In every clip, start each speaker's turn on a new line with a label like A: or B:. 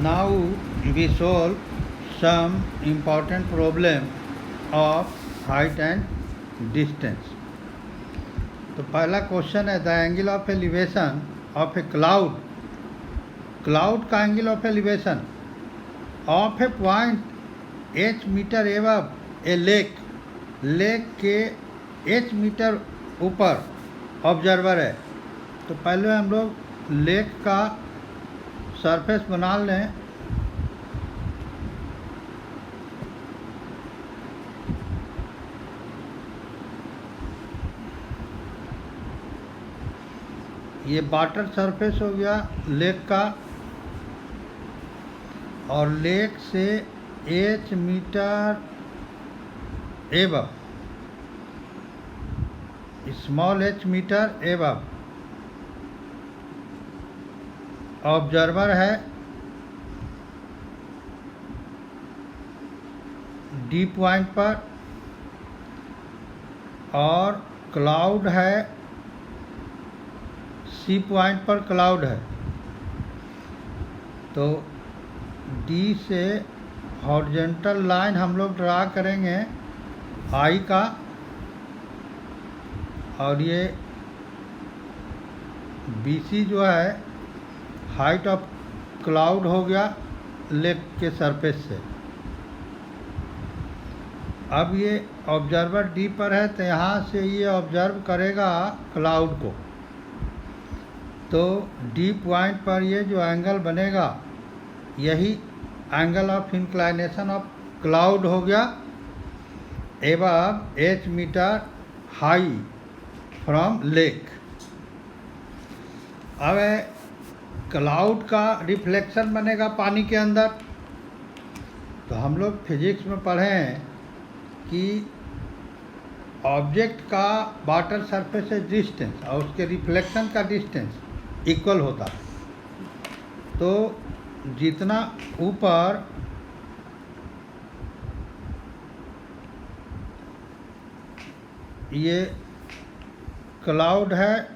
A: Now we solve some important problem of height and distance. तो पहला question है the angle of elevation of a cloud का angle of elevation of a point h metre above a lake के h metre ऊपर observer है। तो पहले हम लोग लेक का सरफेस बना लें। ये वाटर सरफेस हो गया लेक का, और लेक से h metre above, small h metre above observer है D पॉइंट पर, और क्लाउड है C पॉइंट पर क्लाउड है। तो D से हॉरिजॉन्टल लाइन हम लोग ड्रा करेंगे I का, और ये BC जो है हाइट ऑफ क्लाउड हो गया लेक के सरफेस से। अब ये ऑब्जर्वर D पर है, तो यहाँ से ये ऑब्जर्व करेगा क्लाउड को। तो D पॉइंट पर ये जो एंगल बनेगा यही angle of inclination of cloud हो गया above h metre high from lake. अब क्लाउड का रिफ्लेक्शन बनेगा पानी के अंदर। तो हम लोग फिजिक्स में पढ़े हैं कि ऑब्जेक्ट का वाटर सरफेस से डिस्टेंस और उसके रिफ्लेक्शन का डिस्टेंस इक्वल होता है। तो जितना ऊपर ये क्लाउड है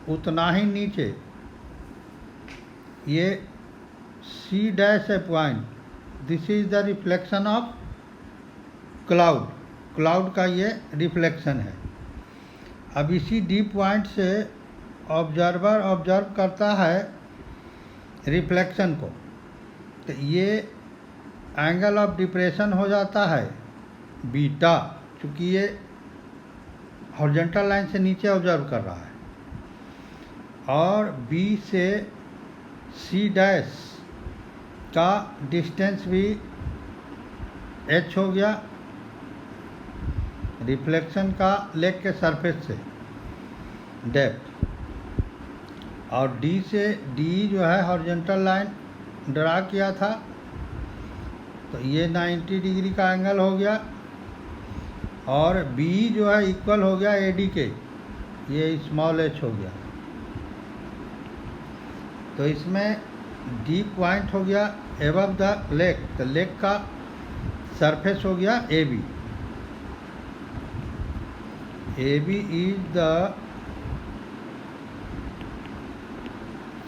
A: उतना ही नीचे ये C डैश है point, this is the reflection of cloud का ये रिफ्लेक्शन है। अब इसी D पॉइंट से ऑब्जर्वर ऑब्जर्व करता है रिफ्लेक्शन को, तो ये एंगल ऑफ डिप्रेशन हो जाता है बीटा, चूँकि ये हॉरिजॉन्टल लाइन से नीचे ऑब्जर्व कर रहा है। और B से C डैश का डिस्टेंस भी h हो गया रिफ्लेक्शन का लेक के सरफेस से डेप्थ, और D से D जो है हॉरिजॉन्टल लाइन ड्रा किया था, तो ये 90 डिग्री का एंगल हो गया, और B जो है इक्वल हो गया AD के, ये स्मॉल h हो गया। तो इसमें D पॉइंट हो गया एबव द लेक, तो लेक का सरफेस हो गया AB। AB is the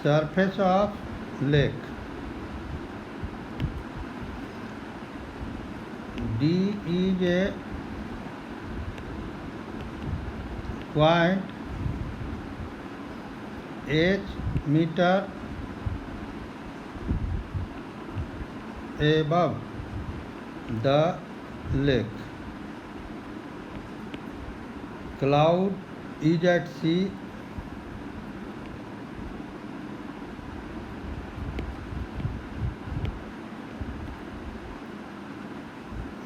A: surface of lake. D is a point h meter above the lake. Cloud is at C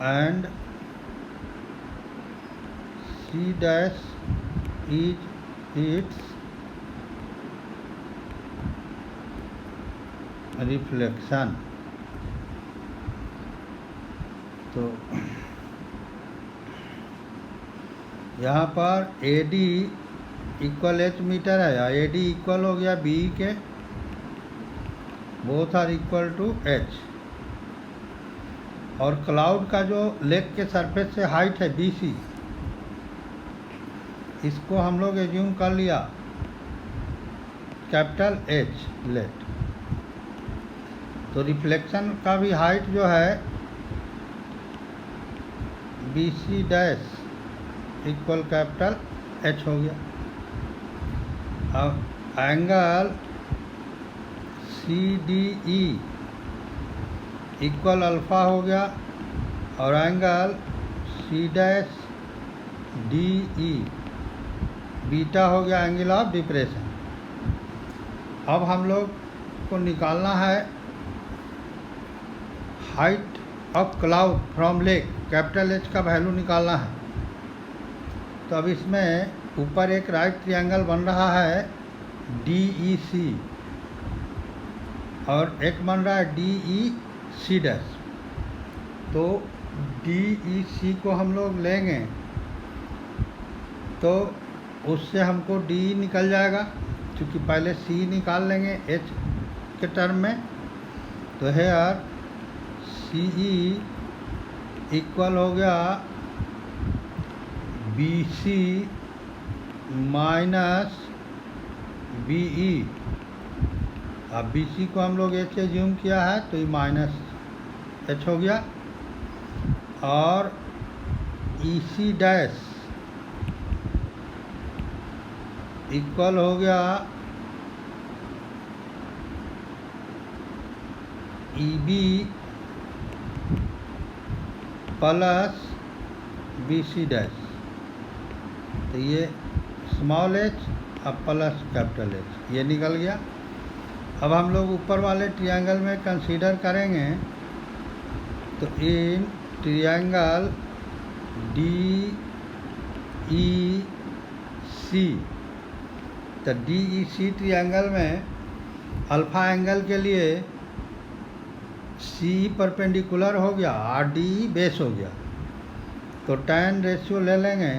A: and C dash is its reflection. तो यहाँ पर AD equal h metre है, AD equal हो गया B के, both are equal to h। और cloud का जो लेक के सरफेस से हाइट है BC, इसको हम लोग एज्यूम कर लिया कैपिटल H लेट। तो रिफ्लेक्शन का भी हाइट जो है B C dash equal capital H हो गया। अब angle C D E equal alpha हो गया और angle C dash D E beta हो गया एंगल ऑफ डिप्रेशन। अब हम लोग को निकालना है height of cloud from lake, capital H का वैल्यू निकालना है। तो अब इसमें ऊपर एक राइट ट्रायंगल बन रहा है डी ई सी और एक बन रहा है डी ई सी डैश। तो डी ई सी को हम लोग लेंगे तो उससे हमको डी निकल जाएगा, क्योंकि पहले सी निकाल लेंगे एच के टर्म में। तो हेयर सी ई इक्वल हो गया B C minus B E. अब बी सी को हम लोग एच एज्यूम किया है तो ये माइनस एच हो गया और ई सी डैश इक्वल हो गया E B plus B C dash. तो ये स्मॉल एच अब प्लस कैपिटल एच ये निकल गया। अब हम लोग ऊपर वाले ट्रायंगल में कंसीडर करेंगे तो इन ट्रायंगल डी ई सी, तो डी ई सी ट्रायंगल में अल्फ़ा एंगल के लिए सी परपेंडिकुलर हो गया और डी बेस हो गया। तो tan रेशियो ले लेंगे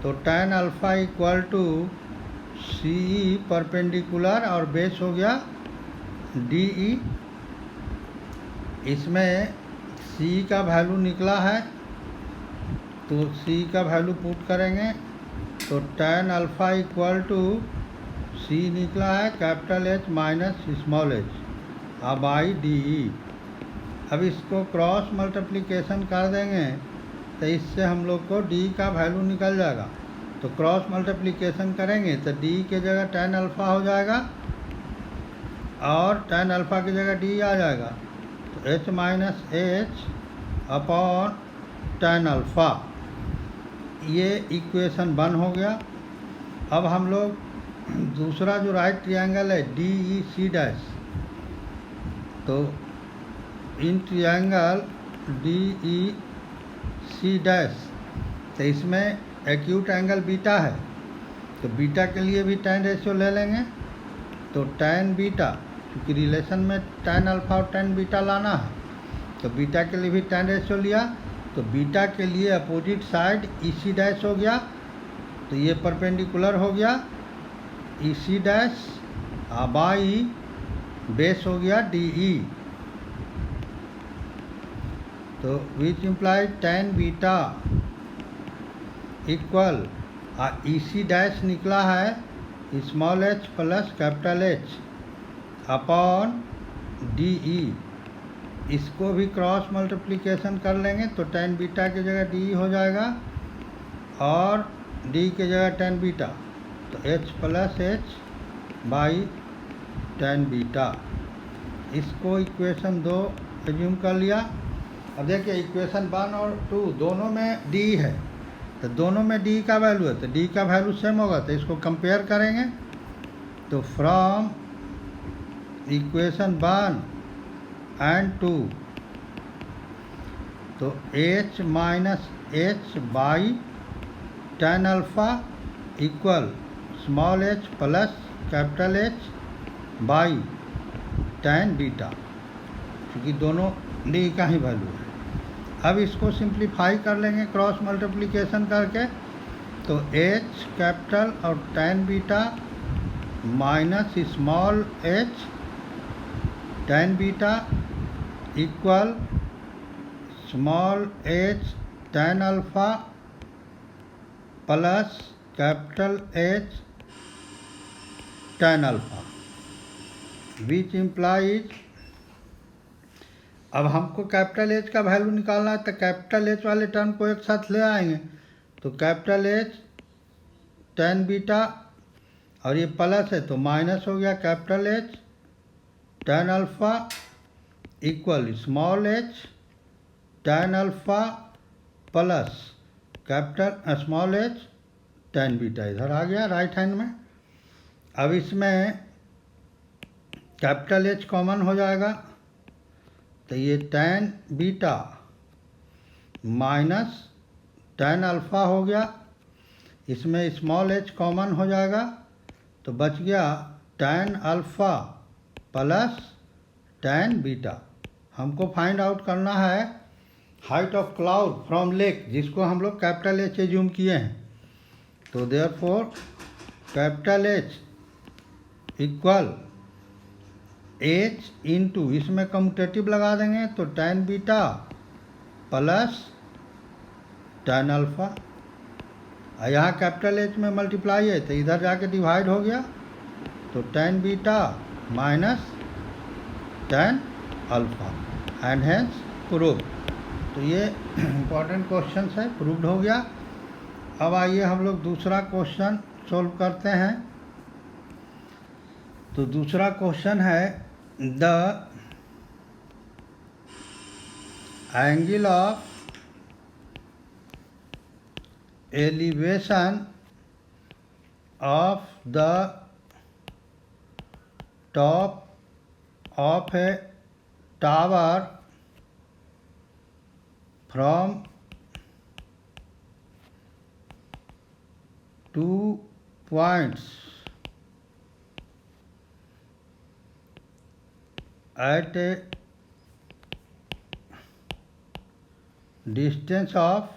A: तो tan alpha equal to C perpendicular और बेस हो गया डी ई। इसमें सी का वैल्यू निकला है तो सी का वैल्यू पुट करेंगे तो tan अल्फ़ा इक्वल टू सी निकला है capital H minus small H अब आई डी ई। अब इसको क्रॉस मल्टीप्लिकेशन कर देंगे तो इससे हम लोग को डी का वैल्यू निकल जाएगा। तो क्रॉस मल्टीप्लिकेशन करेंगे तो डी के जगह tan अल्फ़ा हो जाएगा और tan अल्फ़ा की जगह डी आ जाएगा। तो H minus H upon tan alpha, ये इक्वेशन 1 हो गया। अब हम लोग दूसरा जो राइट ट्रायंगल है डी ई सी डैश, तो in triangle D E C dash तो इसमें एक्यूट एंगल बीटा है तो बीटा के लिए भी tan रेशियो ले लेंगे। तो tan बीटा, क्योंकि रिलेशन में tan अल्फ़ा और tan बीटा लाना है तो बीटा के लिए भी tan रेशियो लिया। तो बीटा के लिए अपोजिट साइड ई सी डैश हो गया तो ये परपेंडिकुलर हो गया ई सी डैश बाई बेस हो गया डी ई। तो विच इम्प्लाई tan बीटा इक्वल ई सी डैश निकला है small H plus capital H upon D E. इसको भी क्रॉस मल्टीप्लिकेशन कर लेंगे तो tan बीटा की जगह डी हो जाएगा और डी की जगह tan बीटा तो H plus H by tan beta. इसको इक्वेशन 2 एज्यूम कर लिया। अब देखिए इक्वेशन 1 और 2 दोनों में डी है तो दोनों में डी का वैल्यू है तो डी का वैल्यू सेम होगा तो इसको कंपेयर करेंगे। तो फ्रॉम इक्वेशन 1 एंड 2 तो H minus H by tan alpha equal small H plus capital H by tan beta, क्योंकि दोनों डी का ही वैल्यू है। अब इसको सिंप्लीफाई कर लेंगे क्रॉस मल्टीप्लिकेशन करके तो एच कैपिटल और tan beta minus small H tan beta equal small H tan alpha plus capital H tan alpha, which implies अब हमको कैपिटल एच का वैल्यू निकालना है, तो कैपिटल एच वाले टर्म को एक साथ ले आएंगे। तो कैपिटल एच tan बीटा, और ये प्लस है तो माइनस हो गया capital H tan alpha equal small H tan alpha plus capital small H tan beta इधर आ गया राइट हैंड में। अब इसमें कैपिटल एच कॉमन हो जाएगा, तो ये tan beta minus tan alpha हो गया, इसमें स्मॉल एच कॉमन हो जाएगा तो बच गया tan alpha plus tan beta. हमको फाइंड आउट करना है height of cloud from lake, जिसको हम लोग कैपिटल एच एज्यूम किए हैं। तो therefore capital H equal H into, इसमें कम्यूटेटिव लगा देंगे तो tan beta plus tan alpha, यहाँ कैपिटल एच में मल्टीप्लाई है तो इधर जाके डिवाइड हो गया, तो tan beta minus tan alpha and hence prove. तो ये इम्पॉर्टेंट क्वेश्चन है, प्रूव्ड हो गया। अब आइए हम लोग दूसरा क्वेश्चन सोल्व करते हैं। तो दूसरा क्वेश्चन है the angle of elevation of the top of a tower from 2 points at a distance of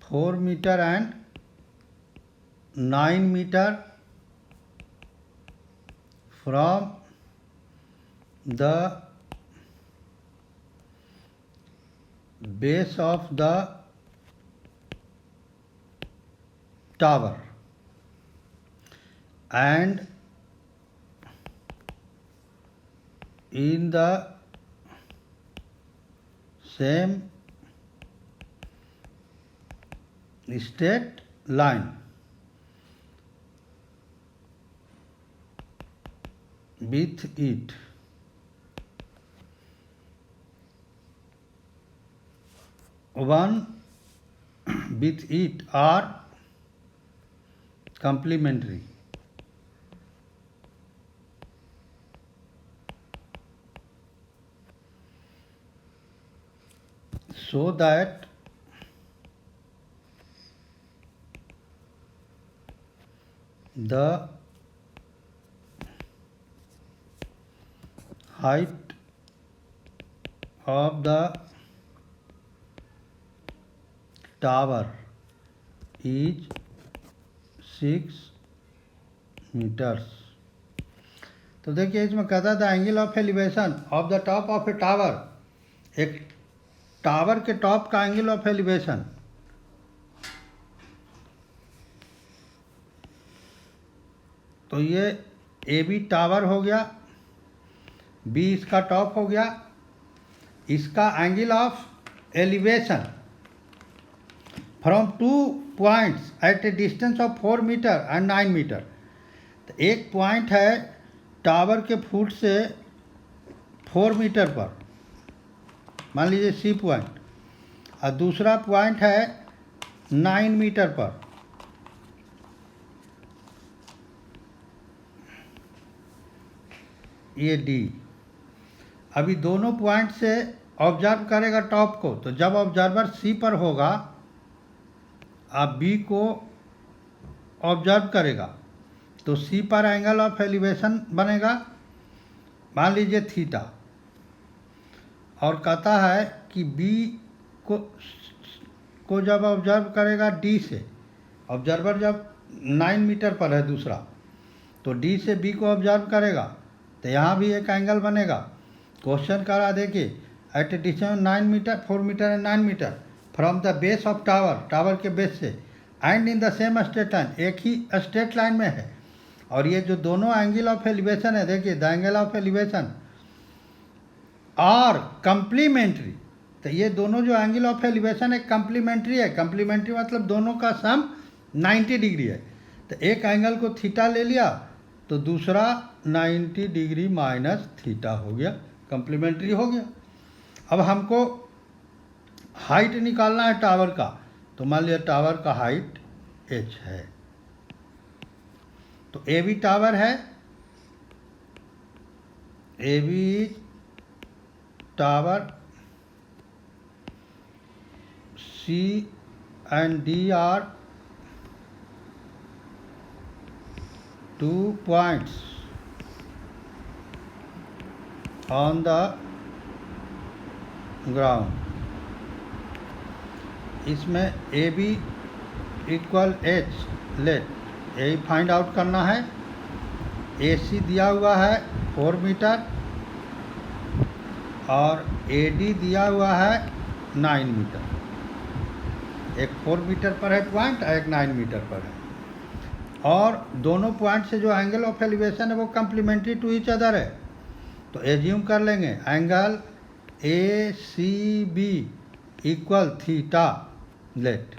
A: 4 meter and 9 meter from the base of the tower and in the same straight line with it one with it are complementary, so that the height of the tower is 6 meters। तो देखिए इसमें कहता था angle of elevation of the top of A tower, एक tower के top का angle of elevation. तो ये ए बी टावर हो गया, बी इसका टॉप हो गया, इसका angle of elevation from 2 points at a distance of 4 metre and 9 metre. तो एक पॉइंट है टावर के फुट से 4 मीटर पर, मान लीजिए सी पॉइंट, और दूसरा पॉइंट है 9 मीटर पर। ये डी। अभी दोनों पॉइंट से ऑब्जर्व करेगा टॉप को, तो जब ऑब्जर्वर सी पर होगा आप बी को ऑब्जर्व करेगा तो सी पर एंगल ऑफ एलिवेशन बनेगा, मान लीजिए थीटा, और कहता है कि बी को जब ऑब्जर्व करेगा डी से, ऑब्जर्वर जब 9 मीटर पर है दूसरा, तो डी से बी को ऑब्जर्व करेगा तो यहाँ भी एक एंगल बनेगा। क्वेश्चन करा देखिए, at a distance 9 metre 4 metre and 9 metre from the base of tower, tower के बेस से, and in the same straight line, एक ही स्ट्रेट लाइन में है। और ये जो दोनों एंगल ऑफ एलिवेशन है, देखिए द एंगल ऑफ एलिवेशन और कंप्लीमेंट्री, तो ये दोनों जो एंगल ऑफ एलिवेशन है कंप्लीमेंट्री है। कंप्लीमेंट्री मतलब दोनों का सम 90 डिग्री है। तो एक एंगल को थीटा ले लिया तो दूसरा 90 डिग्री माइनस थीटा हो गया, कंप्लीमेंट्री हो गया। अब हमको हाइट निकालना है टावर का, तो मान लिया टावर का हाइट h है। तो ए बी टावर है, A B tower C and D are 2 points on the ground। इसमें A B equal H let यही फाइंड आउट करना है। ए सी दिया हुआ है 4 मीटर और ए डी दिया हुआ है 9 मीटर। एक 4 मीटर पर है पॉइंट और एक 9 मीटर पर है, और दोनों पॉइंट से जो एंगल ऑफ एलिवेशन है वो कंप्लीमेंट्री टू ईच अदर है। तो एज्यूम कर लेंगे angle A C B equal theta let.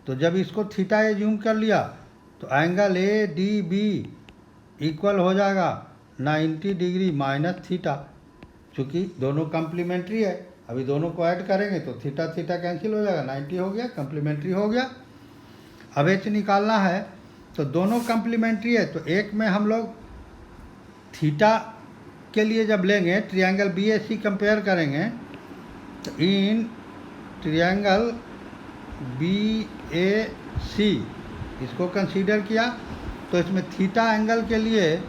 A: तो जब इसको थीटा एज्यूम कर लिया तो angle A D B equal हो जाएगा 90 डिग्री माइनस थीटा। चूँकि दोनों कंप्लीमेंट्री है, अभी दोनों को ऐड करेंगे तो थीटा थीटा कैंसिल हो जाएगा, 90 हो गया, कंप्लीमेंट्री हो गया। अब एच निकालना है, तो दोनों कंप्लीमेंट्री है, तो एक में हम लोग थीटा के लिए जब लेंगे ट्रायंगल बी ए सी कंपेयर करेंगे, तो इन ट्रायंगल बी ए सी इसको कंसीडर किया तो इसमें थीटा एंगल के लिए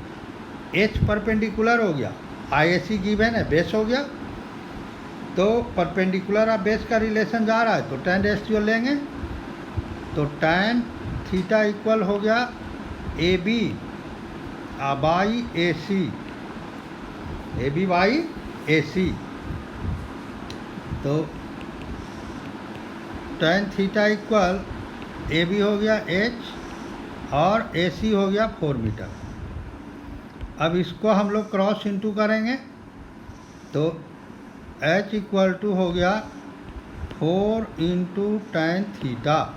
A: एच परपेंडिकुलर हो गया, आई ए सी गिवन है, बेस हो गया। तो परपेंडिकुलर और बेस का रिलेशन जा रहा है, तो tan रेशियो लेंगे तो tan थीटा इक्वल हो गया A B by A C, A B by A C. तो tan theta equal A B हो गया h और ए सी हो गया 4 मीटर। अब इसको हम लोग क्रॉस इंटू करेंगे तो h इक्वल टू हो गया 4 इंटू tan थीटा।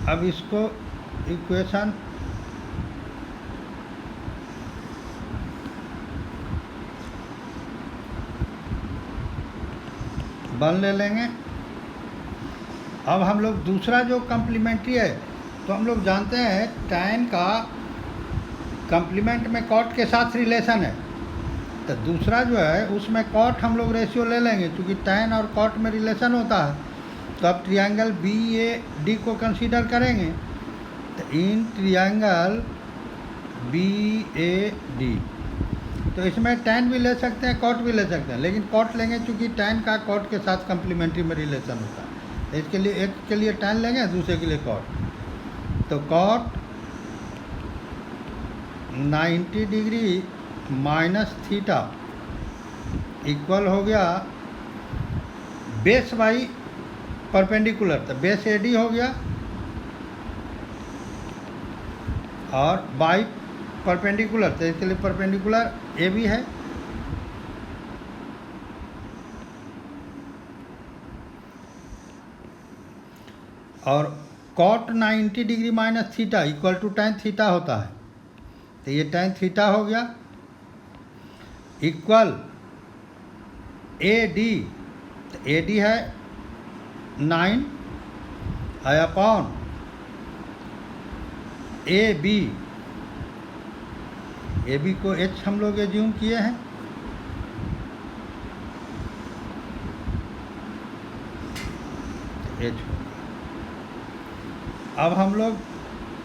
A: अब इसको इक्वेशन वन ले लेंगे। अब हम लोग दूसरा जो कम्प्लीमेंट्री है, तो हम लोग जानते हैं tan का कम्प्लीमेंट में कॉट के साथ रिलेशन है, तो दूसरा जो है उसमें कॉट हम लोग रेशियो ले लेंगे, क्योंकि tan और कॉट में रिलेशन होता है। तो अब ट्रायंगल बी ए डी को कंसीडर करेंगे, तो in triangle B A D, तो इसमें tan भी ले सकते हैं, कॉट भी ले सकते हैं, लेकिन कॉट लेंगे क्योंकि tan का कॉट के साथ कम्प्लीमेंट्री में रिलेशन होता है। इसके लिए एक के लिए tan लेंगे, दूसरे के लिए कॉट। तो cot 90 degree minus theta equal हो गया बेस बाई परपेंडिकुलर, तो बेस ए डी हो गया और बाई परपेंडिकुलर, तो इसके लिए परपेंडिकुलर ए बी है। और cot 90 degree minus theta equal to tan theta होता है, तो ये tan थीटा हो गया इक्वल ए डी, तो ए डी है 9 है अपॉन ए बी को h हम लोग एज्यूम किए हैं, h। अब हम लोग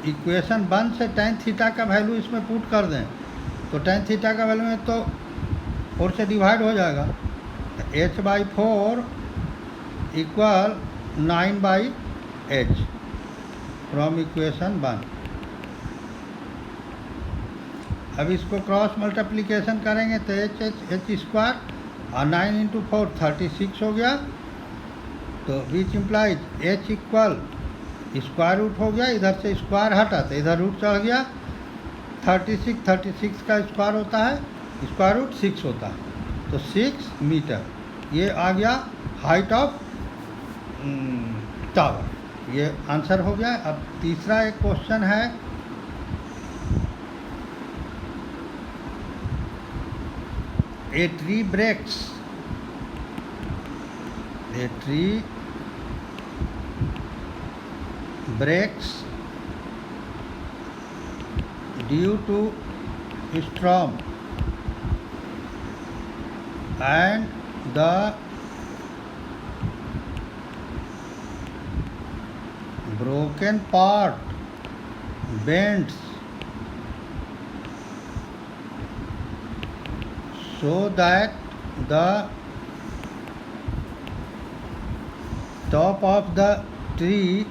A: इक्वेशन 1 से tan थीटा का वैल्यू इसमें पुट कर दें, तो tan थीटा का वैल्यू में तो 4 से डिवाइड हो जाएगा, तो h by 4 equal 9 by h from equation 1। अब इसको क्रॉस मल्टीप्लिकेशन करेंगे तो h स्क्वायर और 9 इंटू 4 36 हो गया, तो which implies h equal square root हो गया, इधर से स्क्वायर हटा तो इधर रूट चढ़ गया, 36 का स्क्वायर होता है स्क्वायर रूट 6 होता है, तो 6 मीटर ये आ गया हाइट ऑफ टावर। ये आंसर हो गया। अब तीसरा एक क्वेश्चन है, a tree breaks due to storm and the broken part bends so that the top of the tree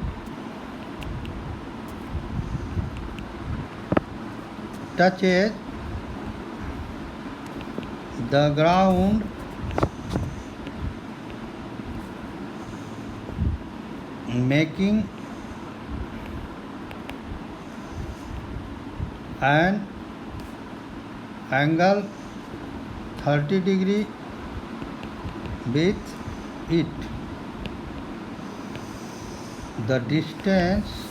A: touches the ground making an angle 30 degree with it. The distance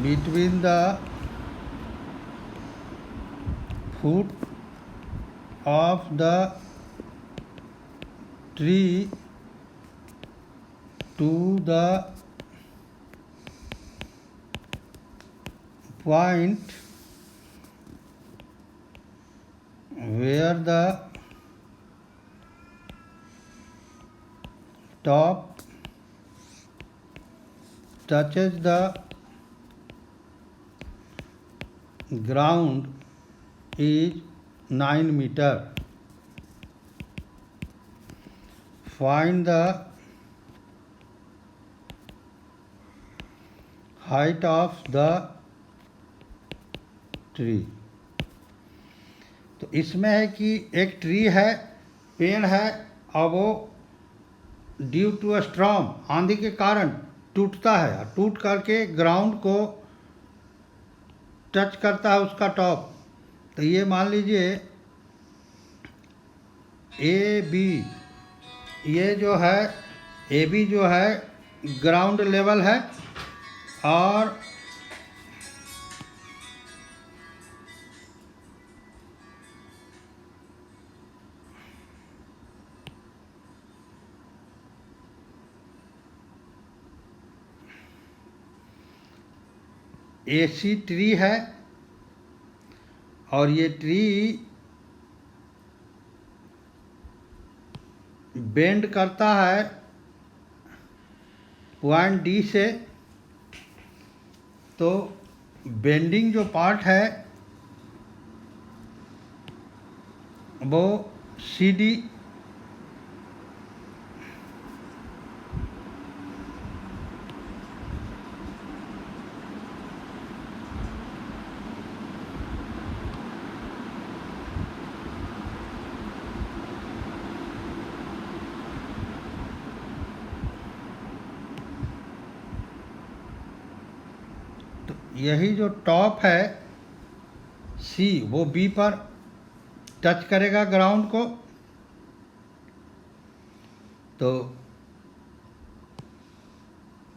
A: between the foot of the tree to the point where the top touches the ground is 9 meter. Find the height of the tree. तो इसमें है कि एक tree है, पेड़ है, और वो ड्यू टू स्ट्रॉम, आंधी के कारण टूटता है, टूट करके ग्राउंड को टच करता है उसका टॉप। तो ये मान लीजिए ए बी, ये जो है ए बी जो है ग्राउंड लेवल है, और ए सी ट्री है, और ये ट्री बेंड करता है पॉइंट डी से। तो बेंडिंग जो पार्ट है वो सी डी यही जो टॉप है सी, वो बी पर टच करेगा ग्राउंड को। तो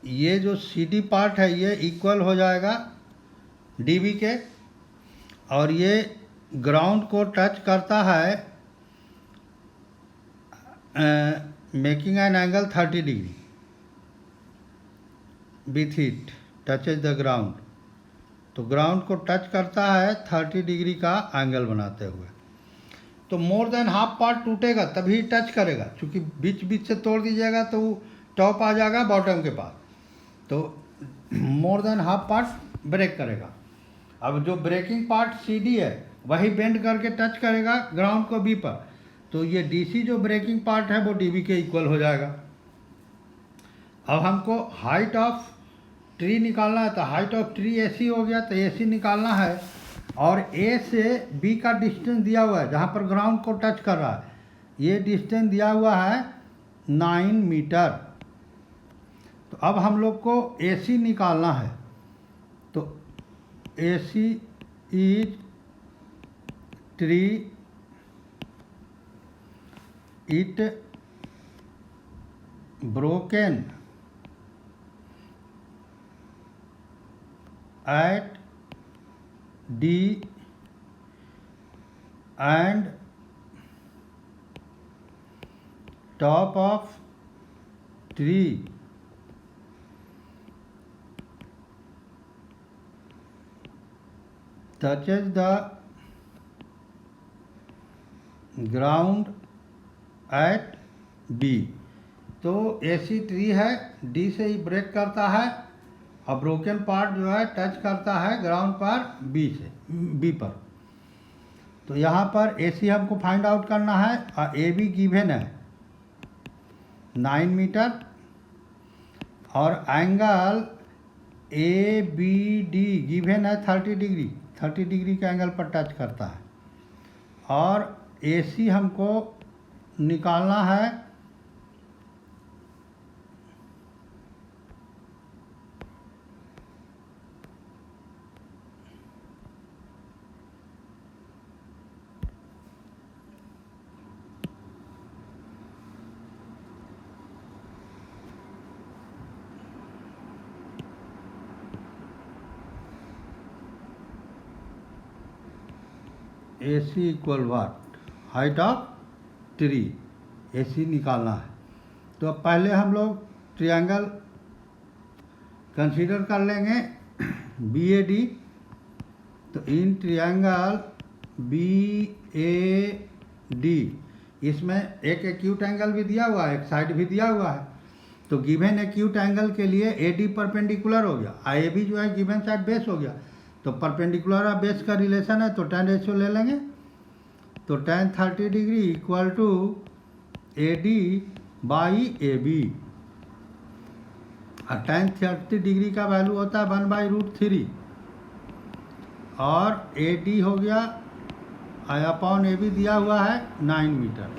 A: ये जो सी डी पार्ट है ये इक्वल हो जाएगा डी बी के, और ये ग्राउंड को टच करता है making an angle 30 degree with it touches the ground. तो ग्राउंड को टच करता है 30 डिग्री का एंगल बनाते हुए। तो मोर देन हाफ पार्ट टूटेगा तभी टच करेगा, क्योंकि बीच बीच से तोड़ दीजिएगा तो टॉप आ जाएगा बॉटम के पास। तो more than half part break करेगा। अब जो ब्रेकिंग पार्ट सी डी है वही बेंड करके टच करेगा ग्राउंड को बी पर। तो ये डी सी जो ब्रेकिंग पार्ट है वो डी बी के इक्वल हो जाएगा। अब हमको हाइट ऑफ ट्री निकालना है, तो हाइट ऑफ ट्री ए सी हो गया, तो ए सी निकालना है, और ए से बी का डिस्टेंस दिया हुआ है जहाँ पर ग्राउंड को टच कर रहा है, ये डिस्टेंस दिया हुआ है 9 मीटर। तो अब हम लोग को AC निकालना है। तो AC is tree, it broken at D and top of tree touches the ground at B। तो AC ट्री है, D से ही ब्रेक करता है और ब्रोकन पार्ट जो है टच करता है ग्राउंड पर बी पर। तो यहाँ पर AC हमको फाइंड आउट करना है और AB गिवन है 9 मीटर और एंगल ABD गिवन है 30 डिग्री, 30 डिग्री के एंगल पर टच करता है। और AC हमको निकालना है AC equal what, height of tree, AC निकालना है। तो अब पहले हम लोग ट्रायंगल कंसीडर कर लेंगे BAD। तो इन ट्रायंगल BAD इसमें एक एक्यूट एंगल भी दिया हुआ है, एक साइड भी दिया हुआ है। तो गिवन एक्यूट एंगल के लिए AD परपेंडिकुलर हो गया, AB जो है गिवन साइड बेस हो गया। तो परपेंडिकुलर और बेस का रिलेशन है तो tan रेशियो ले लेंगे। तो tan 30 degree equal to AD by AB और tan 30 डिग्री का वैल्यू होता है 1/√3 और AD हो गया अपॉन AB दिया हुआ है 9 मीटर।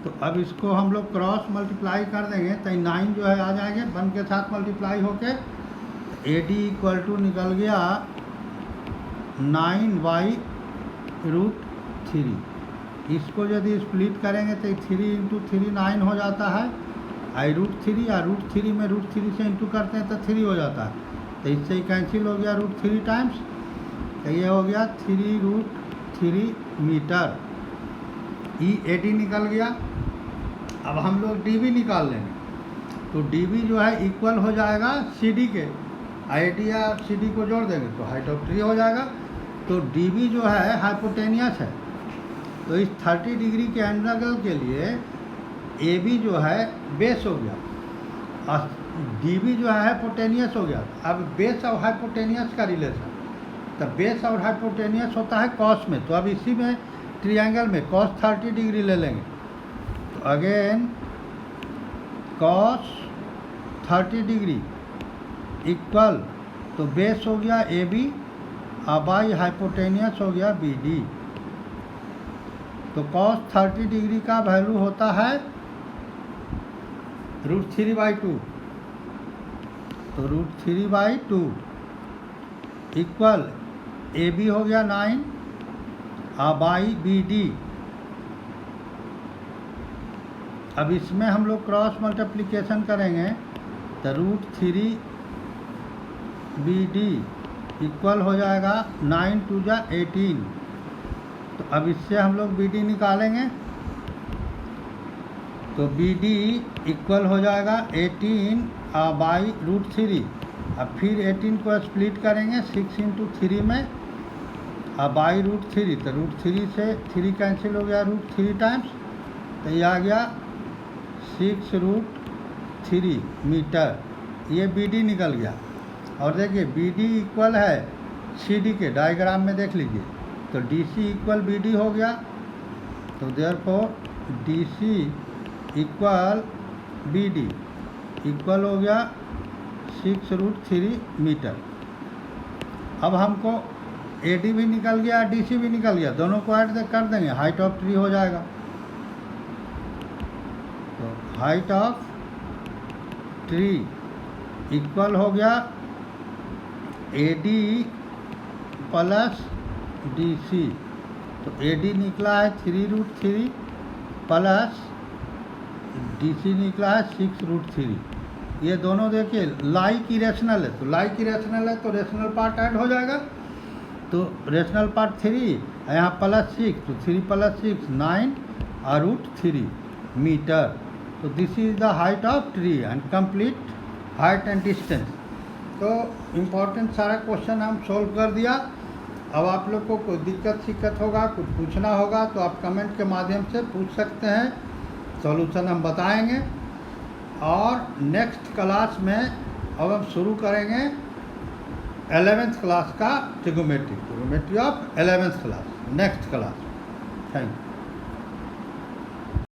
A: तो अब इसको हम लोग क्रॉस मल्टीप्लाई कर देंगे तो 9 जो है आ जाएंगे 1 के साथ मल्टीप्लाई होके AD इक्वल टू निकल गया 9/√3। इसको यदि स्प्लिट करेंगे तो 3 × 3 9 हो जाता है, √3 या √3 में √3 से इंटू करते हैं तो 3 हो जाता है। तो इससे ही कैंसिल हो गया √3 टाइम्स, तो ये हो गया 3√3 मीटर। AD निकल गया। अब हम लोग DB निकाल लेंगे। तो DB जो है इक्वल हो जाएगा CD के, AD या CD को जोड़ देंगे तो हाइट ऑफ ट्री हो जाएगा। तो DB जो है हाइपोटेनियस है। तो इस 30 डिग्री के एंगल के लिए AB जो है बेस हो गया और DB जो है हाइपोटेनियस हो गया। अब बेस और हाइपोटेनियस का रिलेशन, तो बेस और हाइपोटेनियस होता है कॉस में। तो अब इसी में ट्रायंगल में cos 30 डिग्री ले लेंगे। तो अगेन cos 30 डिग्री इक्वल, तो बेस हो गया AB और बाई हाइपोटेनियस हो गया BD। तो cos 30 डिग्री का वैल्यू होता है √3/2। तो √3/2 इक्वल AB हो गया 9 और बाई BD। अब इसमें हम लोग क्रॉस मल्टीप्लिकेशन करेंगे तो √3BD इक्वल हो जाएगा 9 × 2 = 18। तो अब इससे हम लोग BD निकालेंगे। तो BD इक्वल हो जाएगा 18/√3। अब फिर 18 को स्प्लिट करेंगे 6 × 3 में और बाई√3। तो √3 से 3 कैंसिल हो गया √3 टाइम्स, तो ये आ गया 6√3 मीटर। ये BD निकल गया। और देखिए BD इक्वल है CD के, डायग्राम में देख लीजिए। तो DC इक्वल BD हो गया। तो therefore DC equal BD equal हो गया 6√3 मीटर। अब हमको AD भी निकल गया, DC भी निकल गया, दोनों को ऐड कर देंगे, हाइट ऑफ ट्री हो जाएगा। तो हाइट ऑफ ट्री इक्वल हो गया AD प्लस DC। तो AD निकला है 3√3 प्लस DC निकला है 6√3। ये दोनों देखिए लाइक इरेशनल है, तो लाइक इरेशनल है तो रेशनल पार्ट ऐड हो जाएगा। तो रेशनल पार्ट 3 यहाँ +6, तो 3 + 6 9 और √3 मीटर। तो this is the height of tree and complete height and distance. तो इम्पोर्टेंट सारा क्वेश्चन हम सोल्व कर दिया। अब आप लोग को कोई दिक्कत होगा, कुछ पूछना होगा तो आप कमेंट के माध्यम से पूछ सकते हैं, सॉल्यूशन हम बताएंगे। और नेक्स्ट क्लास में अब हम शुरू करेंगे 11th क्लास का trigonometry of 11th class, next class. Thank you.